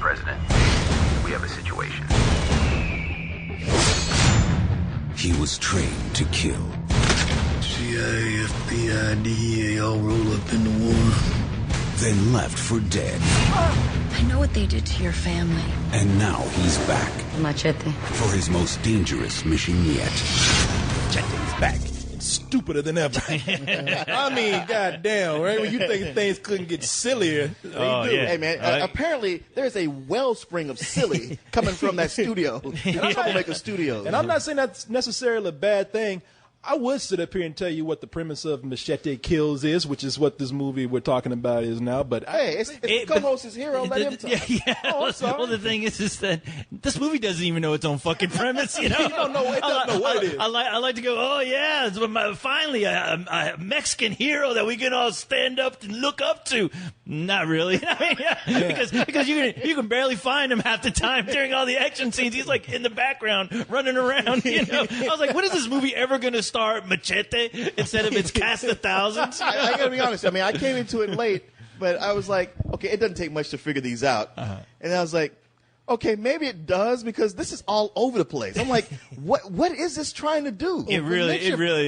President. We have a situation. He was trained to kill. CIA, FBI, DEA all roll up into one. Then left for dead. I know what they did to your family. And now he's back. Machete. For his most dangerous mission yet. Machete's back. Stupider than ever. I mean, goddamn, right? When you think things couldn't get sillier, they do. Yeah. Hey, man, apparently there's a wellspring of silly coming from that studio. Troublemaker Studios. And I'm not saying that's necessarily a bad thing. I would sit up here and tell you what the premise of Machete Kills is, which is what this movie we're talking about is now. But hey, it's the co-host's hero. Let him talk. Yeah. Well, the thing is that this movie doesn't even know its own fucking premise. You know, you don't know. It doesn't know what it is. I like to go. Oh yeah, it's finally a Mexican hero that we can all stand up and look up to. Not really. I mean, because you can barely find him half the time during all the action scenes. He's like in the background running around. You know, I was like, when is this movie ever going to star Machete instead of its cast of thousands? I gotta be honest. I mean, I came into it late, but I was like, okay, it doesn't take much to figure these out. And I was like, okay, maybe it does because this is all over the place. I'm like, what is this trying to do? It really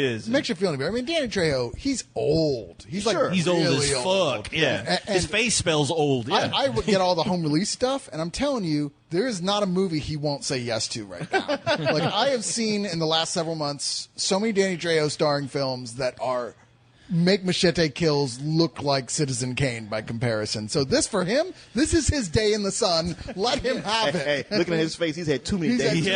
is. It makes you feel any better. I mean, Danny Trejo, he's old. He's Sure. like He's really old as fuck. Yeah, And his face spells old. Yeah. I would get all the home release stuff, and I'm telling you, there is not a movie he won't say yes to right now. Like, I have seen in the last several months so many Danny Trejo starring films that make Machete Kills look like Citizen Kane by comparison. So this, for him, this is his day in the sun. Let him have it. Hey, looking at his face, he's had too many days.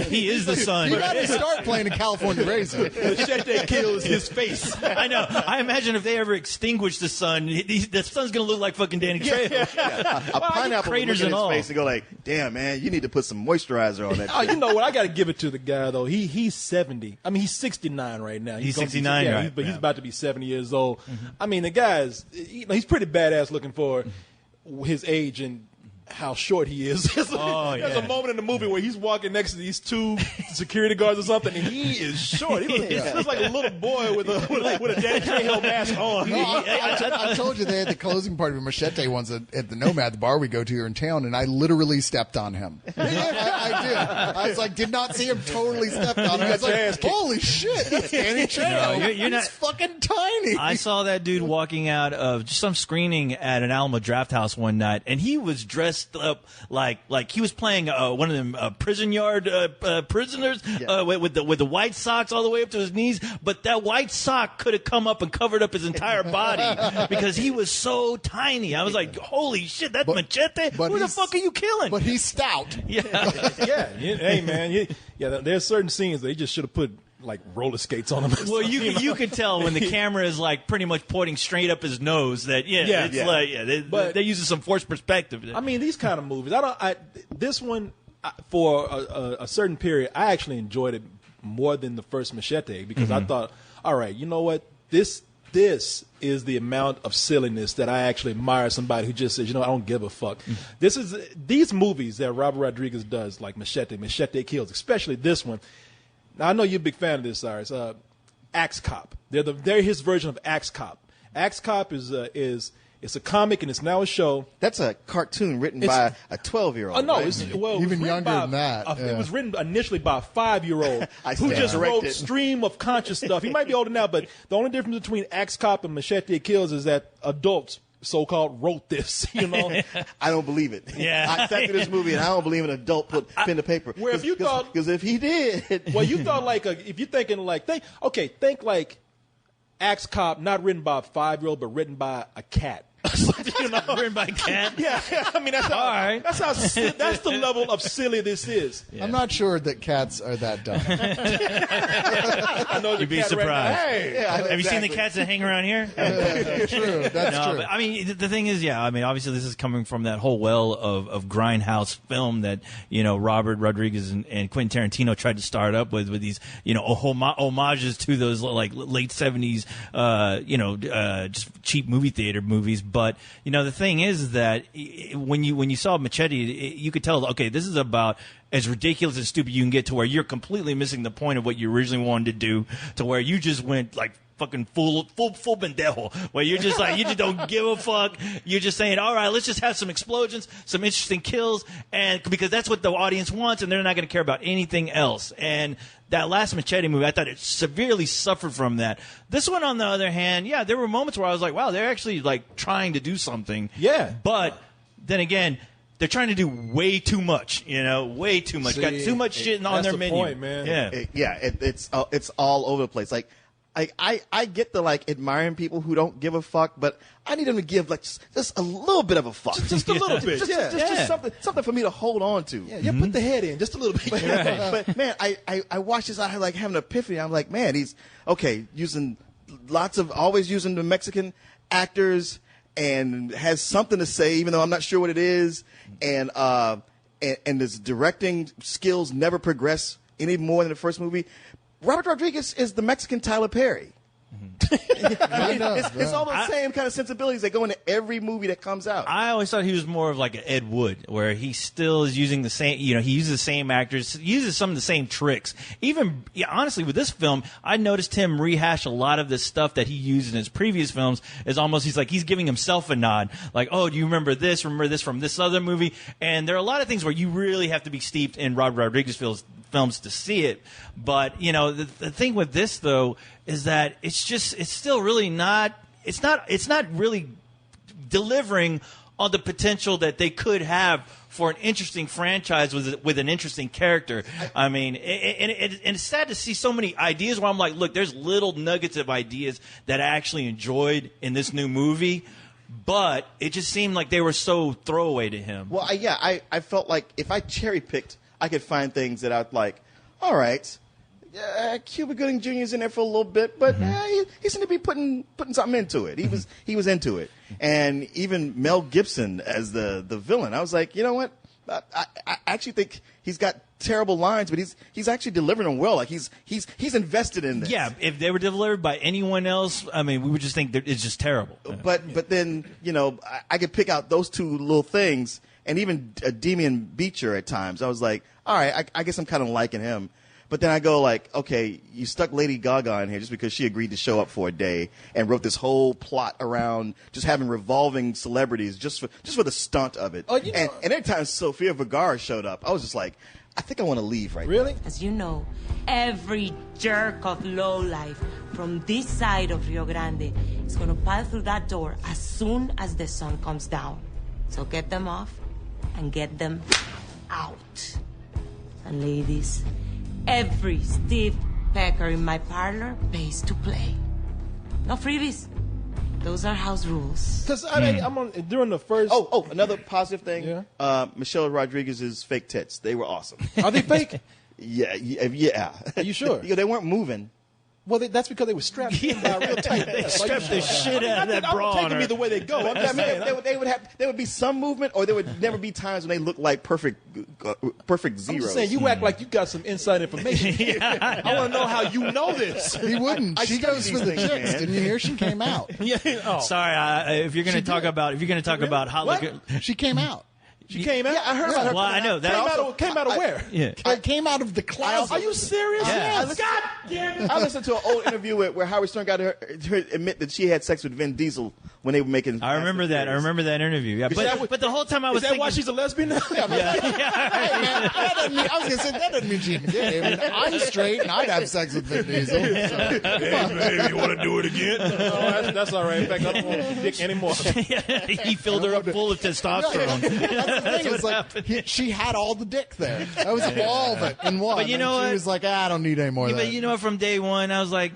He is the sun. You got to start playing a California Raisin. Machete Kills his face. I know. I imagine if they ever extinguish the sun, the sun's going to look like fucking Danny Trejo. A pineapple would look craters at and his all. face and go like, damn, man, you need to put some moisturizer on that Oh, shit. you know what? I got to give it to the guy though. He's 70. I mean, he's 69 right now. He's gonna be- 69, right, But he's yeah. about to be 70 years old. I mean, the guy is, he's pretty badass looking for his age and how short he is. There's a moment in the movie where he's walking next to these two security guards or something, and he is short. He looks like a little boy with a Danny Trejo mask on. No, I told you they had the closing party with Machete once at the Nomad, the bar we go to here in town, and I literally stepped on him. I did. I was like, did not see him, totally stepped on him. I was like, holy shit, that's Danny Trejo. No, you're not- He's fucking tiny. I saw that dude walking out of just some screening at an Alamo Draft House one night, and he was dressed up like he was playing one of them prison yard prisoners with the white socks all the way up to his knees. But that white sock could have come up and covered up his entire body because he was so tiny. I was like, holy shit, that's Machete? Who the fuck are you killing? But he's stout. Yeah. Hey, man. There's certain scenes that he just should have put like roller skates on him. Well, you could tell when the camera is like pretty much pointing straight up his nose that they're using some forced perspective. I mean, these kind of movies. This one for a certain period, I actually enjoyed it more than the first Machete because I thought, all right, you know what, this is the amount of silliness that I actually admire somebody who just says, you know, I don't give a fuck. These movies that Robert Rodriguez does, like Machete Kills, especially this one. Now, I know you're a big fan of this, Cyrus. Axe Cop. They're his version of Axe Cop. Axe Cop is it's a comic and it's now a show. That's a cartoon written by a 12-year-old. Oh no, right? it's Even younger than that. It was written initially by a 5-year-old I who stand just wrote corrected. stream of conscious stuff. He might be older now, but the only difference between Axe Cop and Machete Kills is that adults, so-called, wrote this. You know, I don't believe it. Yeah. I sat through this movie and I don't believe an adult put pen to paper. Where if you thought- because if he did, well, you thought like if you're thinking like think like Axe Cop, not written by a 5-year-old, but written by a cat. you know, written by a cat. Yeah, I mean that's All right. that's the level of silly this is. I'm not sure that cats are that dumb. I know You'd be surprised. Have you seen the exactly. cats that hang around here? True, that's No, true. but I mean, the thing is, I mean, obviously this is coming from that whole well of grindhouse film that, you know, Robert Rodriguez and Quentin Tarantino tried to start up with these, you know, homages to those like late 70s, just cheap movie theater movies. But, you know, the thing is that when you saw Machete, you could tell, okay, this is about as ridiculous and stupid you can get to where you're completely missing the point of what you originally wanted to do, to where you just went like fucking full pendejo, where you're just like, you just don't give a fuck. You're just saying, all right, let's just have some explosions, some interesting kills, and because that's what the audience wants, and they're not going to care about anything else. And that last Machete movie, I thought it severely suffered from that. This one, on the other hand, yeah, there were moments where I was like, wow, they're actually like trying to do something. Yeah. But then again, they're trying to do way too much, way too much. Got too much shit on their the menu. point, man. Yeah. It's all over the place. Like, I get the like admiring people who don't give a fuck, but I need them to give like just a little bit of a fuck, Just a little bit. just something for me to hold on to. Yeah, put the head in just a little bit. But man, I watched this. I had like having an epiphany. I'm like, man, he's using always using the Mexican actors, and has something to say, even though I'm not sure what it is, and his directing skills never progress any more than the first movie. Robert Rodriguez is the Mexican Tyler Perry. It's all the same kind of sensibilities that go into every movie that comes out. I always thought he was more of like an Ed Wood, where he still is using the same, he uses the same actors, uses some of the same tricks. Even, honestly, with this film, I noticed him rehash a lot of the stuff that he used in his previous films. Is almost, he's giving himself a nod. Like, oh, do you remember this from this other movie? And there are a lot of things where you really have to be steeped in Robert Rodriguez films to see it. But, the thing with this, though, is that it's still really not really delivering on the potential that they could have for an interesting franchise with an interesting character. I mean, and it's sad to see so many ideas where I'm like, look, there's little nuggets of ideas that I actually enjoyed in this new movie, but it just seemed like they were so throwaway to him. Well, I felt like if I cherry picked, I could find things that I'd like, all right, Cuba Gooding Jr. is in there for a little bit, but he seemed to be putting something into it. He was into it. And even Mel Gibson as the villain, I was like, you know what? I actually think he's got terrible lines, but he's actually delivering them well. Like he's invested in this. Yeah, if they were delivered by anyone else, I mean, we would just think that it's just terrible. But then I could pick out those two little things, and even Demian Beecher at times. I was like, all right, I guess I'm kind of liking him. But then I go like, okay, you stuck Lady Gaga in here just because she agreed to show up for a day and wrote this whole plot around just having revolving celebrities just for the stunt of it. And every time Sofia Vergara showed up, I was just like, I think I want to leave right now. As you know, every jerk of lowlife from this side of Rio Grande is going to pile through that door as soon as the sun comes down. So get them off and get them out. And ladies, every Steve Pecker in my parlor pays to play. No freebies. Those are house rules. Because I'm on during the first. Oh, another positive thing. Yeah. Michelle Rodriguez's fake tits. They were awesome. Are they fake? Yeah. Are you sure? They weren't moving. Well, that's because they were strapped in by a real tight. They strapped the shit out of that bra. I'm taking me the way they go. I'm just saying. There would be some movement, or there would never be times when they looked like perfect zeros. I'm just saying, you act like you got some inside information. I want to know how you know this. He wouldn't. She goes for the chicks. Didn't you hear? She came out. Sorry, if you're going to talk about Hollywood, she came out. She came out? Yeah, I heard about her. Well, I know that came out of where? Yeah. I came out of the closet. Are you serious? Yeah. God damn it. I listened to an old interview where Howard Stern got her admit that she had sex with Vin Diesel when they were making. I remember that. I remember that interview. Yeah, but the whole time I was Is that why she's a lesbian now? Hey, man, I was going to say, that doesn't mean she did. I mean, I'm straight and I'd have sex with Vin Diesel. So. Hey, baby, you want to do it again? No, that's all right. In fact, I don't want dick anymore. He filled her up full of testosterone. That's the thing. It's like she had all the dick there. That was all of it in one. But you know what? She was like, I don't need any more of that. But you know what? From day one, I was like,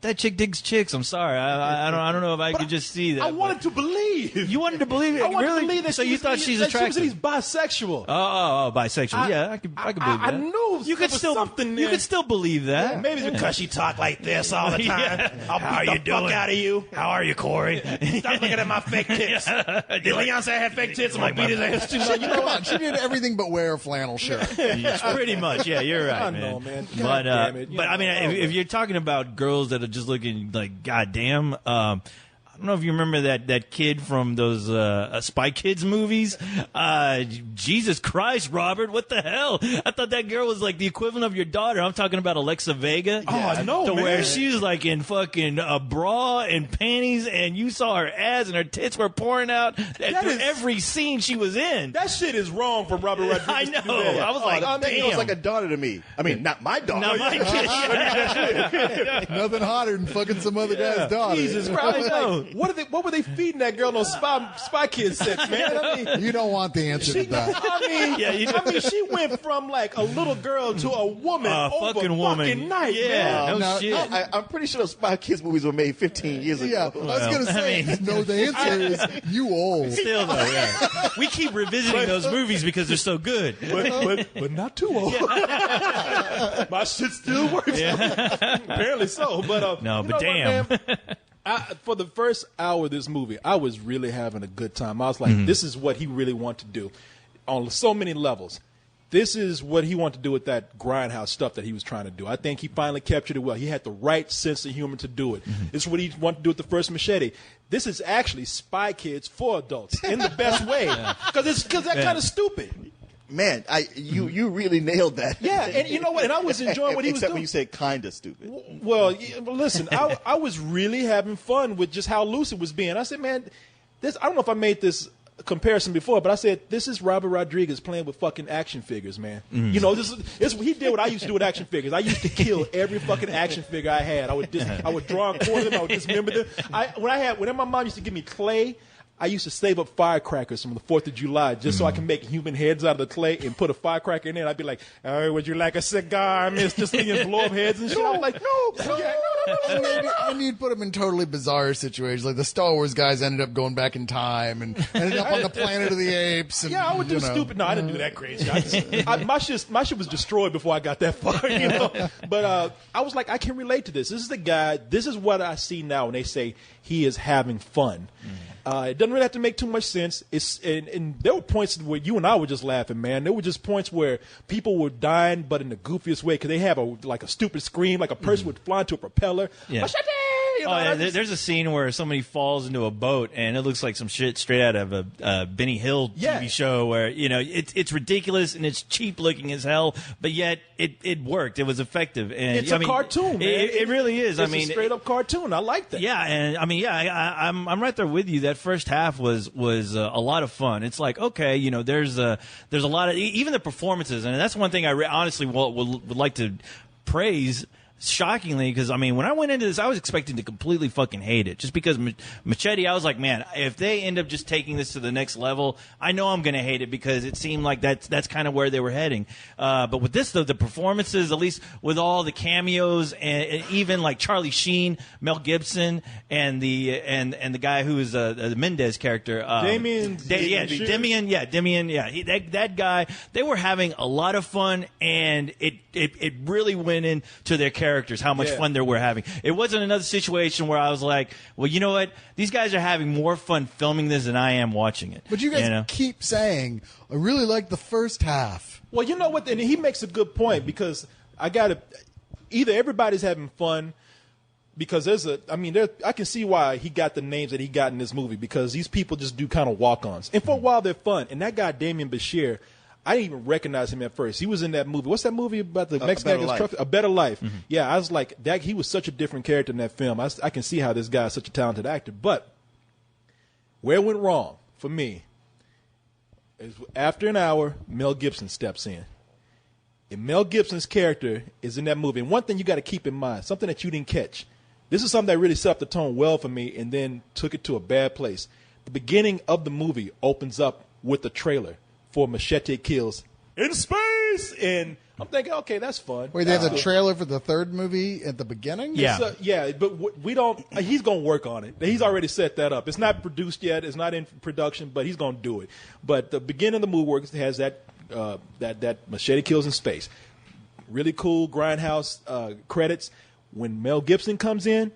that chick digs chicks. I'm sorry. I don't know if I could just see that. I wanted to believe. You wanted to believe it? I wanted really? to believe that. So you thought she's attractive? She's bisexual. Oh, bisexual. Yeah, I could believe that. I knew you could still something there. You could still believe that. Yeah. Maybe it's because she talked like this all the time. I'll beat the fuck out of you. How are you, Corey? Stop looking at my fake tits. Did Leon say I had fake tits? I'm like, beat his ass too. So, come on, she did everything but wear a flannel shirt. Pretty much. Yeah, you're right, I man. know, man. But damn it. I mean, if you're talking about girls that are just looking like goddamn, I don't know if you remember that kid from those Spy Kids movies. Jesus Christ, Robert, what the hell? I thought that girl was like the equivalent of your daughter. I'm talking about Alexa Vega. Oh, no, to man. where she was like in fucking a bra and panties, and you saw her ass and her tits were pouring out every scene she was in. That shit is wrong for Robert Rodriguez. I know. To do that. I was like, that damn. feels like a daughter to me. I mean, not my daughter. Not my kid. Nothing hotter than fucking some other guy's daughter. Jesus Christ! Like, what were they feeding that girl on Spy Kids sets, man? I mean, You don't want the answer to that. I mean, she went from like a little girl to a woman over fucking woman. fucking night, Yeah, man. no shit. I'm pretty sure those Spy Kids movies were made 15 years Yeah, ago. I was going to say, no, the answer is you old. Still though, yeah. We keep revisiting those movies because they're so good. But not too old. My shit still works. Apparently so. But No, you but know damn. what, man? For the first hour of this movie, I was really having a good time. I was like, this is what he really wanted to do on so many levels. This is what he wanted to do with that grindhouse stuff that he was trying to do. I think he finally captured it well. He had the right sense of humor to do it. This is what he wanted to do with the first Machete. This is actually Spy Kids for adults in the best way because that's kind of stupid. Man, you really nailed that. Yeah, and you know what? And I was enjoying what he was Except doing. when you said kind of stupid. Well, listen, I was really having fun with just how loose it was being. I said, man, this. I don't know if I made this comparison before, but I said this is Robert Rodriguez playing with fucking action figures, man. You know, this he did what I used to do with action figures. I used to kill every fucking action figure I had. I would draw and quarter them. I would dismember them. Whenever my mom used to give me clay, I used to save up firecrackers from the 4th of July just so I can make human heads out of the clay and put a firecracker in there. And I'd be like, "Oh, would you like a cigar, Mr. Sling?" and blow up heads and shit. I was like, And you'd put them in totally bizarre situations. Like the Star Wars guys ended up going back in time and ended up on the Planet of the Apes. And, yeah, I would do stupid. No, I didn't do that crazy. My shit was destroyed before I got that far, you know. But I was like, I can relate to this. This is the guy. This is what I see now when they say he is having fun. It doesn't really have to make too much sense. And there were points where you and I were just laughing, man. There were just points where people were dying, but in the goofiest way because they have a stupid scream, like a person would fly into a propeller. Yeah. Machete! You know, There's a scene where somebody falls into a boat and it looks like some shit straight out of a Benny Hill TV show where, you know, it's ridiculous and it's cheap looking as hell, but yet it worked. It was effective. And it's a cartoon, man. It really is. It's a straight up cartoon. I like that. Yeah, and I mean, I'm right there with you. That first half was a lot of fun. It's like, okay, you know, there's a lot of even the performances, and that's one thing I honestly would like to praise. Shockingly, because I mean, when I went into this, I was expecting to completely fucking hate it. Just because Machete, I was like, man, if they end up just taking this to the next level, I know I'm going to hate it because it seemed like that's kind of where they were heading. But with this, though, the performances, at least with all the cameos, and even like Charlie Sheen, Mel Gibson, and the guy who is the Mendez character, Demian, that guy, they were having a lot of fun, and it really went into their characters, how much fun they were having. It wasn't another situation where I was like, well, you know what? These guys are having more fun filming this than I am watching it. But you guys keep saying, I really like the first half. Well, you know what? And he makes a good point because either everybody's having fun because I can see why he got the names that he got in this movie because these people just do kind of walk-ons. And for a while, they're fun. And that guy, Damien Bashir, I didn't even recognize him at first. He was in that movie. What's that movie about the Mexican truck? A Better Life. Mm-hmm. Yeah, I was like, that. He was such a different character in that film. I can see how this guy is such a talented actor. But where it went wrong for me is after an hour, Mel Gibson steps in. And Mel Gibson's character is in that movie. And one thing you got to keep in mind, something that you didn't catch. This is something that really set up the tone well for me and then took it to a bad place. The beginning of the movie opens up with the trailer for Machete Kills in space, and I'm thinking, okay, that's fun. Wait, they have the trailer for the third movie at the beginning? Yeah, but we don't. He's going to work on it. He's already set that up. It's not produced yet. It's not in production, but he's going to do it. But the beginning of the movie has that Machete Kills in space. Really cool grindhouse credits. When Mel Gibson comes in,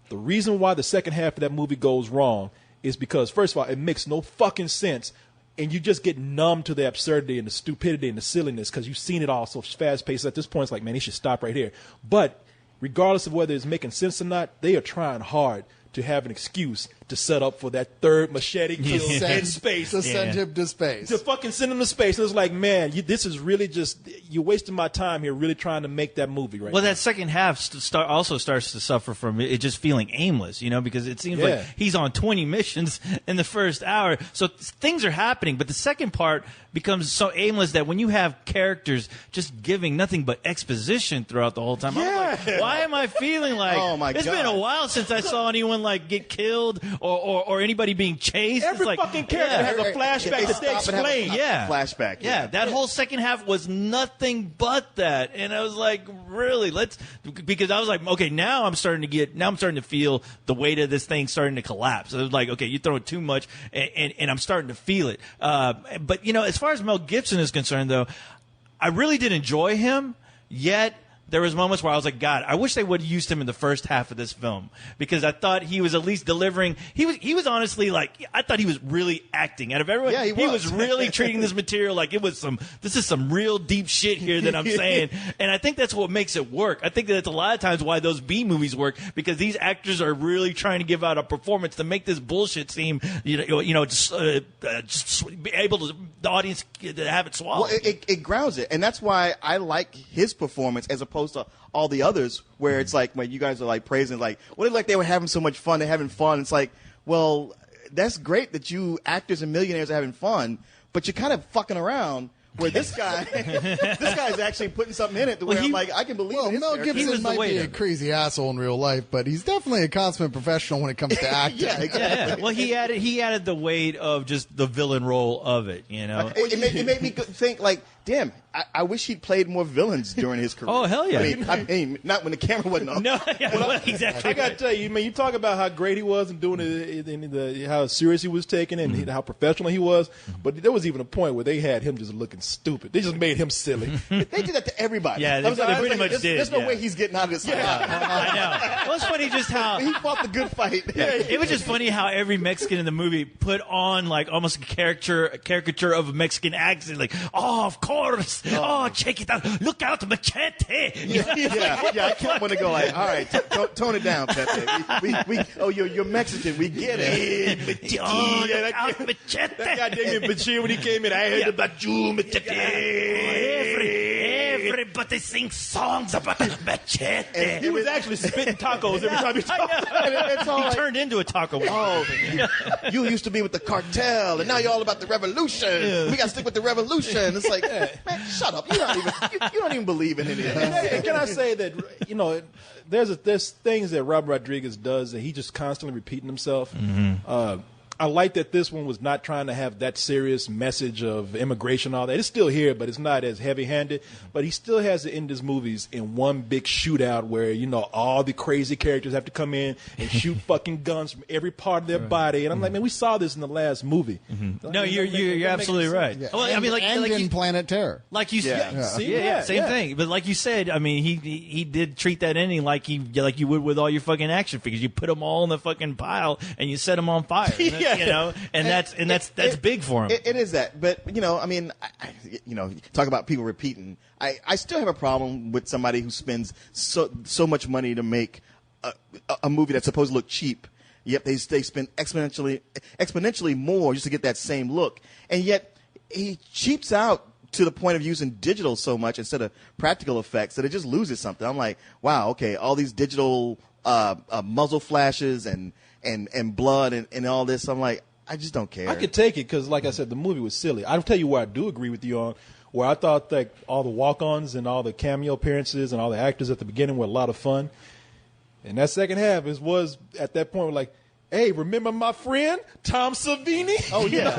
the reason why the second half of that movie goes wrong is because, first of all, it makes no fucking sense. And you just get numb to the absurdity and the stupidity and the silliness because you've seen it all so fast-paced. At this point, it's like, man, he should stop right here. But regardless of whether it's making sense or not, they are trying hard to have an excuse to set up for that third Machete Kills in space. To send him to space. To fucking send him to space. And it's like, man, this is really just, you're wasting my time here really trying to make that movie right Well, now. that second half also starts to suffer from it just feeling aimless, because it seems like he's on 20 missions in the first hour. So things are happening, but the second part becomes so aimless that when you have characters just giving nothing but exposition throughout the whole time, I'm like, why am I feeling like Oh, my it's God. been a while since I saw anyone like get killed or anybody being chased? Every It's like, fucking character has a flashback that they stop and have a explain. flashback. Yeah, that whole second half was nothing but that, and I was like, really, because I was like, okay, now I'm starting to feel the weight of this thing starting to collapse. I was like, okay, you're throwing too much, and I'm starting to feel it. But as far as Mel Gibson is concerned, though, I really did enjoy him. Yet there was moments where I was like, God, I wish they would have used him in the first half of this film, because I thought he was at least delivering. He was honestly like, I thought he was really acting. Out of everyone, Yeah, he was really treating this material like this is some real deep shit here that I'm saying. And I think that's what makes it work. I think that's a lot of times why those B movies work, because these actors are really trying to give out a performance to make this bullshit seem, just be able to, the audience to have it swallowed. Well, it grounds it, and that's why I like his performance as opposed to all the others, where it's like when you guys are like praising, like, what if like they were having so much fun, they're having fun. It's like, well, that's great that you actors and millionaires are having fun, but you're kind of fucking around. Where this guy is actually putting something in it to where I'm like, I can believe it. Mel Gibson might be a crazy asshole in real life, but he's definitely a consummate professional when it comes to acting. Yeah, exactly. Yeah. Well, he added the weight of just the villain role of it, It made me think like, damn, I wish he'd played more villains during his career. Oh, hell yeah. I mean, not when the camera wasn't on. No, exactly. I gotta tell you, man, you talk about how great he was and doing it, how serious he was taking it, and how professional he was. But there was even a point where they had him just looking stupid. They just made him silly. They did that to everybody. Yeah, they pretty much did. There's no way he's getting out of this. I know. Well, it's funny just how he fought the good fight. It was just funny how every Mexican in the movie put on like almost a caricature of a Mexican accent, like, oh, of course, oh, check it out, look out, Machete. I kept wanting to go like, all right, tone it down, Pepe. You're Mexican, we get it. Look out, Machete. That guy Damien Bachir, when he came in, I heard about you, Machete. Everybody sings songs about Machete. And he was actually spitting tacos every time he talked. He turned into a taco. Oh, you used to be with the cartel, and now you're all about the revolution. Yeah. We got to stick with the revolution. It's like, man, shut up. You don't even believe in any of that. And can I say that, there's things that Robert Rodriguez does that he just constantly repeating himself. Mm-hmm. I like that this one was not trying to have that serious message of immigration and all that. It's still here, but it's not as heavy-handed. But he still has to end his movies in one big shootout where, all the crazy characters have to come in and shoot fucking guns from every part of their body. And I'm like, man, we saw this in the last movie. Mm-hmm. No, you're absolutely right. Yeah. Well, I mean, like in Planet Terror. Like you said, same thing. But like you said, I mean, he did treat that ending like you would with all your fucking action figures. You put them all in the fucking pile and you set them on fire. And that's big for him. It is that, but I mean, talk about people repeating. I still have a problem with somebody who spends so much money to make a movie that's supposed to look cheap. Yet they spend exponentially more just to get that same look, and yet he cheaps out to the point of using digital so much instead of practical effects that it just loses something. I'm like, wow, okay, all these digital muzzle flashes and blood and all this. I'm like, I just don't care. I could take it because, like I said, the movie was silly. I'll tell you where I do agree with you on, where I thought that all the walk-ons and all the cameo appearances and all the actors at the beginning were a lot of fun. And that second half was at that point like, hey, remember my friend Tom Savini? Oh yeah,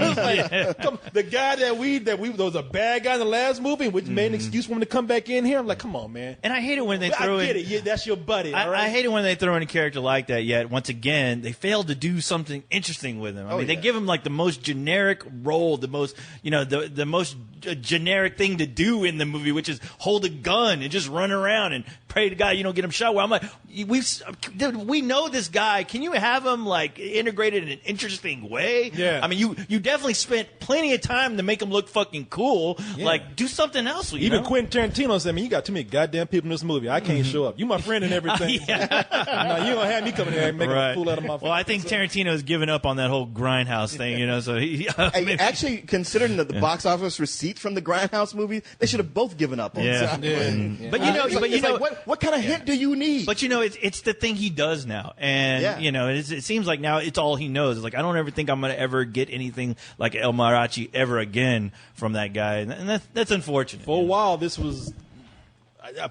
the guy that was a bad guy in the last movie, which made an excuse for him to come back in here. I'm like, come on, man. And I hate it when they throw in. I get it. Yeah, that's your buddy. All right? I hate it when they throw in a character like that. Yet once again, they failed to do something interesting with him. I mean, they give him like the most generic role, the most the most generic thing to do in the movie, which is hold a gun and just run around and pray to God you don't get him shot. Where I'm like, we know this guy. Can you have him like integrated in an interesting way? Yeah. I mean, you definitely spent plenty of time to make him look fucking cool. Yeah. Like, do something else. You Even know? Quentin Tarantino said, "Man, you got too many goddamn people in this movie. I can't show up. You my friend and everything. No, you don't have me coming here and making a fool out of my." Well, I think Tarantino's given up on that whole grindhouse thing. You know, so he actually, considering the box office receipts from the Grindhouse movie, they should have both given up on it. But you know, what kind of hint do you need? But you know, it's the thing he does now, and you know, it seems like now it's all he knows. It's like I don't ever think I'm going to ever get anything like El Mariachi ever again from that guy, and that's unfortunate. For a while,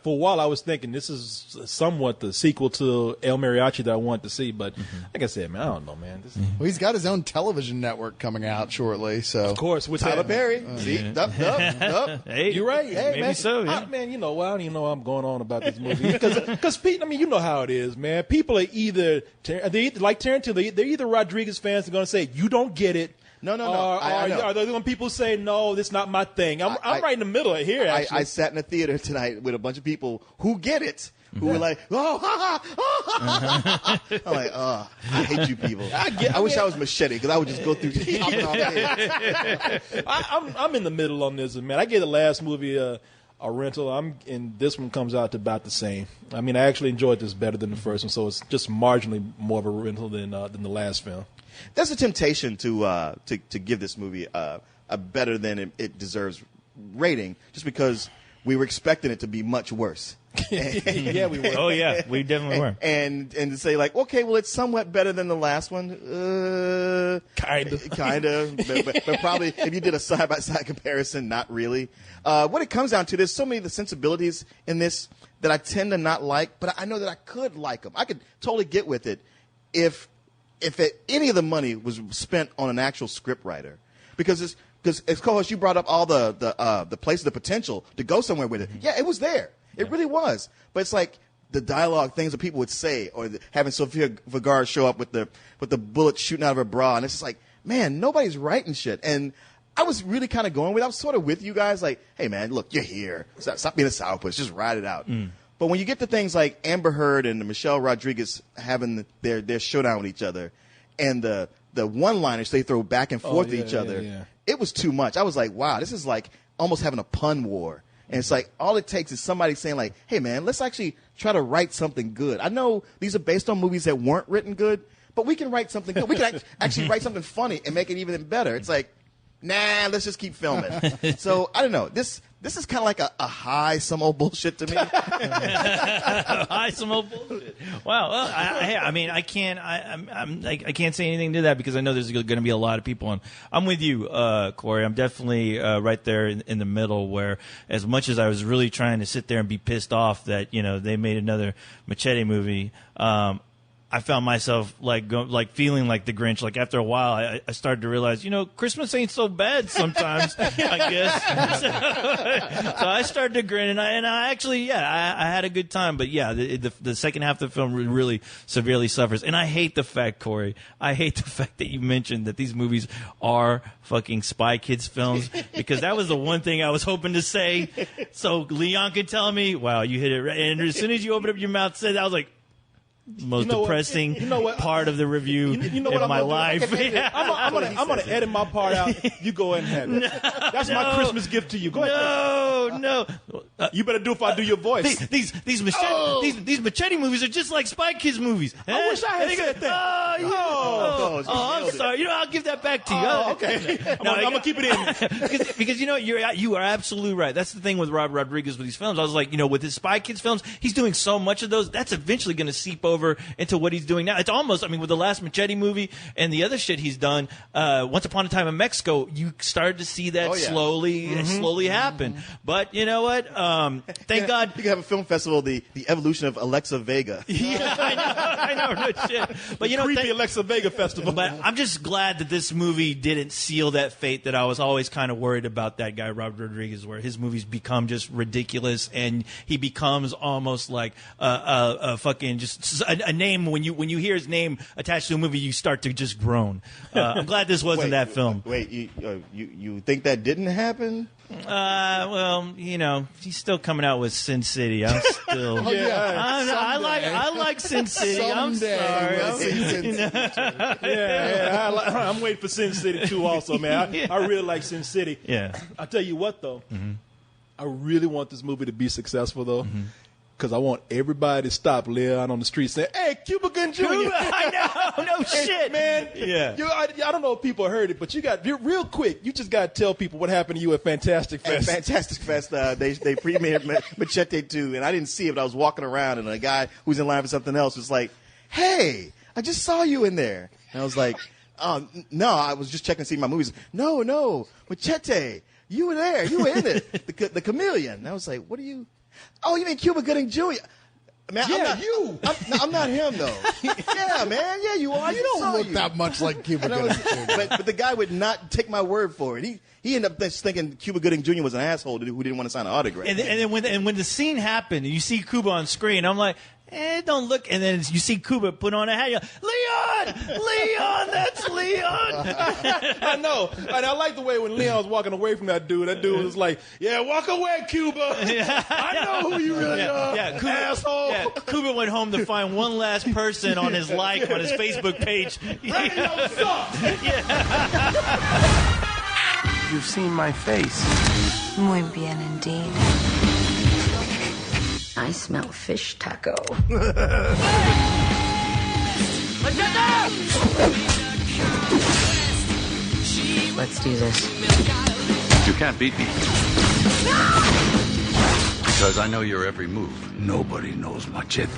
For a while, I was thinking this is somewhat the sequel to El Mariachi that I wanted to see, but like I said, man, I don't know, man. Well, he's got his own television network coming out shortly, so of course, with Tyler Perry. Hey, you're right. Hey, maybe man. so. Yeah. Man, you know, I don't even know what I'm going on about this movie because Pete. I mean, you know how it is, man. People are either like Tarantino. They're either Rodriguez fans. They're going to say you don't get it. No. Are there when people say no, that's not my thing? I'm right in the middle of here. Actually, I sat in a theater tonight with a bunch of people who get it, who were like, "Oh, ha, ha, ha." I'm like, "Oh, I hate you people." I wish I was Machete because I would just go through just chopping off heads. I'm in the middle on this, man. I gave the last movie a rental. And this one comes out to about the same. I mean, I actually enjoyed this better than the first one, so it's just marginally more of a rental than the last film. There's a temptation to give this movie a better than it deserves rating, just because we were expecting it to be much worse. Yeah, we were. Oh yeah, we definitely were. And to say like, okay, well, it's somewhat better than the last one. Kind of, but probably if you did a side by side comparison, not really. What it comes down to, there's so many of the sensibilities in this that I tend to not like, but I know that I could like them. I could totally get with it if any of the money was spent on an actual script writer, because co-host, you brought up all the places, the potential to go somewhere with it. Yeah, it was there. It really was. But it's like the dialogue, things that people would say, or having Sofia Vergara show up with the bullet shooting out of her bra, and it's just like, man, nobody's writing shit. And I was really kind of going with it. I was sort of with you guys, like, hey, man, look, you're here. Stop being a sourpuss. Just ride it out. But when you get to things like Amber Heard and Michelle Rodriguez having their showdown with each other, and the one-liners they throw back and forth to each other, it was too much. I was like, wow, this is like almost having a pun war. And it's like all it takes is somebody saying like, hey, man, let's actually try to write something good. I know these are based on movies that weren't written good, but we can write something good. We can actually write something funny and make it even better. It's like, nah, let's just keep filming. So I don't know. This is kind of like a high some old bullshit to me. High some old bullshit. Wow. Well, I mean, I can't say anything to that because I know there's going to be a lot of people on. I'm with you, Corey. I'm definitely right there in the middle, where as much as I was really trying to sit there and be pissed off that they made another Machete movie. I found myself like feeling like the Grinch. Like after a while, I started to realize, Christmas ain't so bad sometimes. I guess. So I started to grin, and I actually, I had a good time. But yeah, the second half of the film really severely suffers. And I hate the fact, Corey, that you mentioned that these movies are fucking Spy Kids films, because that was the one thing I was hoping to say. So Leon could tell me, wow, you hit it right. And as soon as you opened up your mouth, said that, I was like, most depressing part of the review of my life. I'm gonna edit my part out. You go ahead and have it. That's my Christmas gift to you. Go ahead. No. You better do if I do your voice. These Machete movies are just like Spy Kids movies. I wish I had said that. I'm sorry. I'll give that back to you. Okay. I'm gonna keep it in because you are absolutely right. That's the thing with Rob Rodriguez with these films. I was like, with his Spy Kids films, he's doing so much of those. That's eventually going to seep over into what he's doing now. It's almost, with the last Machete movie and the other shit he's done, Once Upon a Time in Mexico, you started to see that slowly happen. But you know what? Thank God. You can have a film festival, the evolution of Alexa Vega. Yeah, I know, no shit. But creepy Alexa Vega festival. But I'm just glad that this movie didn't seal that fate that I was always kind of worried about that guy, Robert Rodriguez, where his movies become just ridiculous and he becomes almost like a fucking just a name when you hear his name attached to a movie, you start to just groan. I'm glad this wasn't that film. Wait, you think that didn't happen? Well, he's still coming out with Sin City. I'm still. I like Sin City. I'm sorry. I'm waiting for Sin City 2 also, man. I really like Sin City. Yeah. I tell you what, though, I really want this movie to be successful, though. Because I want everybody to stop Leon on the street saying, "Hey, Cuba Gooding Jr." I know, no shit, man. Yeah, I don't know if people heard it, but you're real quick. You just got to tell people what happened to you at Fantastic Fest. At Fantastic Fest, they premiered Machete 2, and I didn't see it, but I was walking around, and a guy who's in line for something else was like, "Hey, I just saw you in there," and I was like, "Oh no, I was just checking to see my movies." No, Machete, you were there, you were in it, the chameleon. And I was like, "What are you?" Oh, you mean Cuba Gooding Jr.? Man, Yeah, I'm not him though. Yeah, man. Yeah, you are. You don't look that much like Cuba Gooding Jr. But the guy would not take my word for it. He ended up just thinking Cuba Gooding Jr. was an asshole who didn't want to sign an autograph. And then when the scene happened, and you see Cuba on screen, I'm like, don't look. And then you see Cuba put on a hat. You're like, Leon, that's Leon. I know. And I like the way when Leon was walking away from that dude was like, "Yeah, walk away, Cuba. I know who you really are, Cuba, asshole." Yeah, Cuba went home to find one last person on his on his Facebook page. Radio sucks. You've seen my face. Muy bien indeed. I smell fish taco. Let's do this. You can't beat me. Because I know your every move. Nobody knows Machete.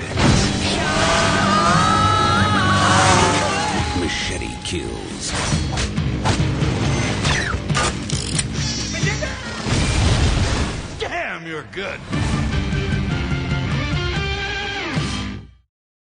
Machete Kills. Damn, you're good.